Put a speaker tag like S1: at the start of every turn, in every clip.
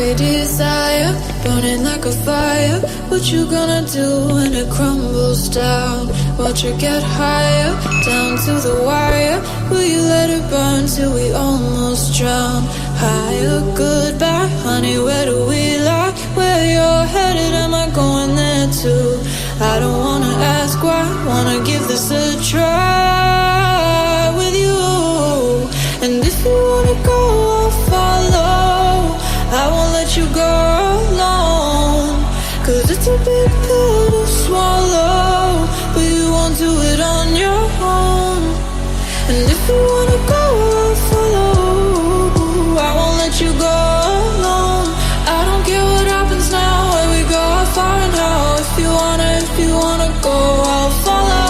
S1: My desire, burning like a fire. What you gonna do when it crumbles down? Watch it get higher, down to the wire. Will you let it burn till we almost drown? Higher, goodbye, honey, where do we lie? Where you're headed, am I going there too? I don't wanna ask why, wanna give this a try with you. And if you wanna go, I'll follow. I won't let you go alone, 'cause it's a big pill to swallow, but you won't do it on your own. And if you wanna go, I'll follow. I won't let you go alone. I don't care what happens now, where we go, how far and how. If you wanna go, I'll follow.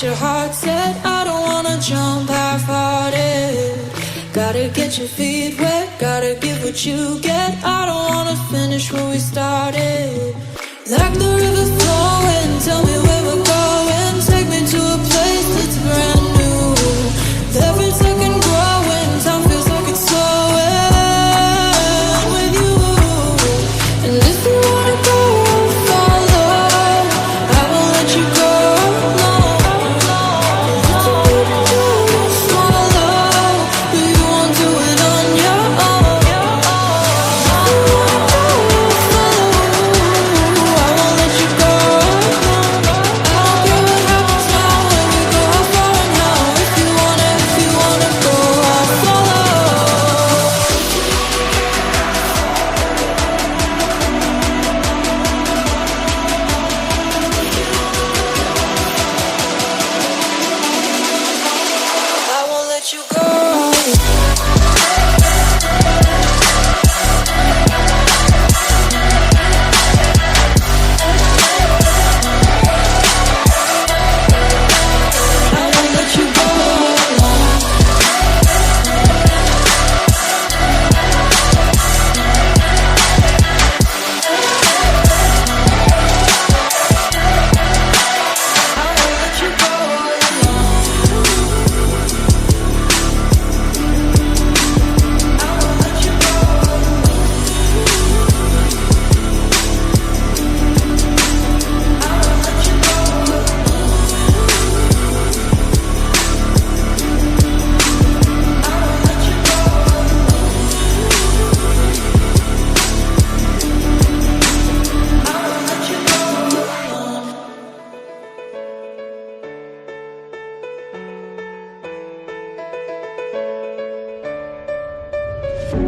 S1: Your heart set, I don't wanna jump half-hearted. Gotta get your feet wet, gotta give what you get. I don't wanna finish where we started. Like the river flowing, tell me where we're going. Take me to a place that's brand new. Every second growing, time feels like it's slowing with you. And if you wanna go, I'll follow. I won't let you go.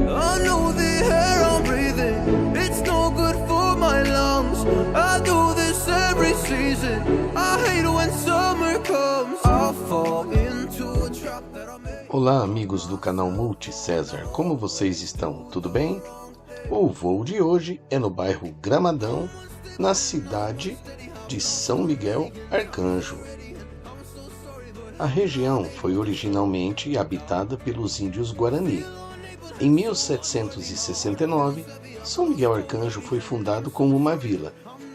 S2: I know the air I'm breathing, it's no good for my lungs. I do this every season, I hate when summer comes. I'll fall into a trap that I made.
S3: Olá, amigos do canal Multi César, como vocês estão? Tudo bem? O voo de hoje é no bairro Gramadão, na cidade de São Miguel Arcanjo. A região foi originalmente habitada pelos índios Guarani. Em 1769, São Miguel Arcanjo foi fundado como uma vila.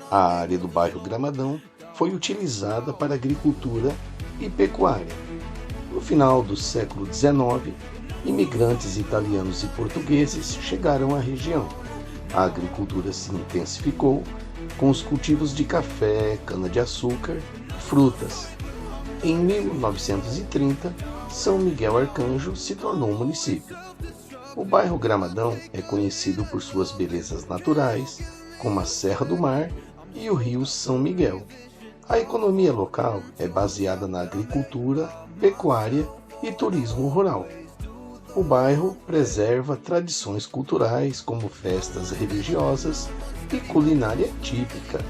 S3: A área do bairro Gramadão foi utilizada para agricultura e pecuária. No final do século XIX, imigrantes italianos e portugueses chegaram à região. A agricultura se intensificou com os cultivos de café, cana-de-açúcar e frutas. Em 1930, São Miguel Arcanjo se tornou um município. O bairro Gramadão é conhecido por suas belezas naturais, como a Serra do Mar e o rio São Miguel. A economia local é baseada na agricultura, pecuária e turismo rural. O bairro preserva tradições culturais como festas religiosas e culinária típica.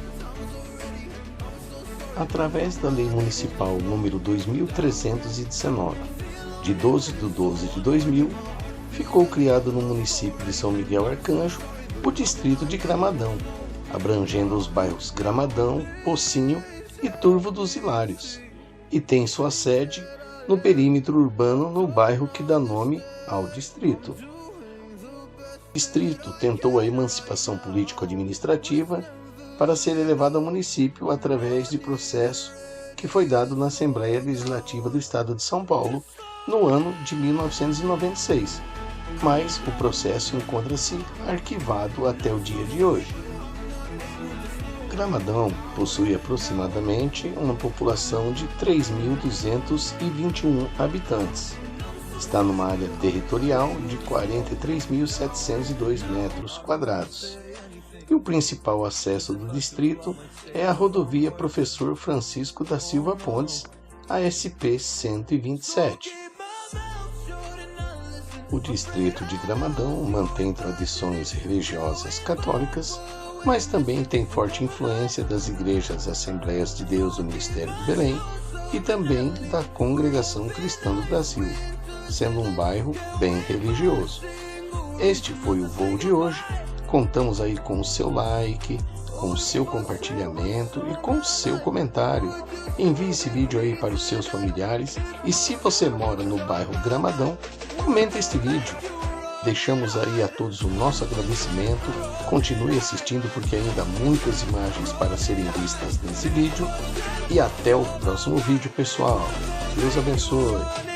S3: Através da Lei Municipal número 2319, de 12/12/2000, ficou criado no município de São Miguel Arcanjo o distrito de Gramadão, abrangendo os bairros Gramadão, Pocinho e Turvo dos Hilários, e tem sua sede no perímetro urbano no bairro que dá nome ao distrito. O distrito tentou a emancipação político-administrativa para ser elevado ao município através de processo que foi dado na Assembleia Legislativa do Estado de São Paulo no ano de 1996, mas o processo encontra-se arquivado até o dia de hoje. Gramadão possui aproximadamente uma população de 3.221 habitantes. Está numa área territorial de 43.702 metros quadrados. E o principal acesso do distrito é a rodovia Professor Francisco da Silva Pontes, a SP-127. O distrito de Gramadão mantém tradições religiosas católicas, mas também tem forte influência das igrejas Assembleias de Deus do Ministério de Belém e também da Congregação Cristã do Brasil, sendo um bairro bem religioso. Este foi o voo de hoje. Contamos aí com o seu like, com o seu compartilhamento e com o seu comentário. Envie esse vídeo aí para os seus familiares e se você mora no bairro Gramadão, comente este vídeo. Deixamos aí a todos o nosso agradecimento. Continue assistindo porque ainda há muitas imagens para serem vistas nesse vídeo. E até o próximo vídeo, pessoal. Deus abençoe.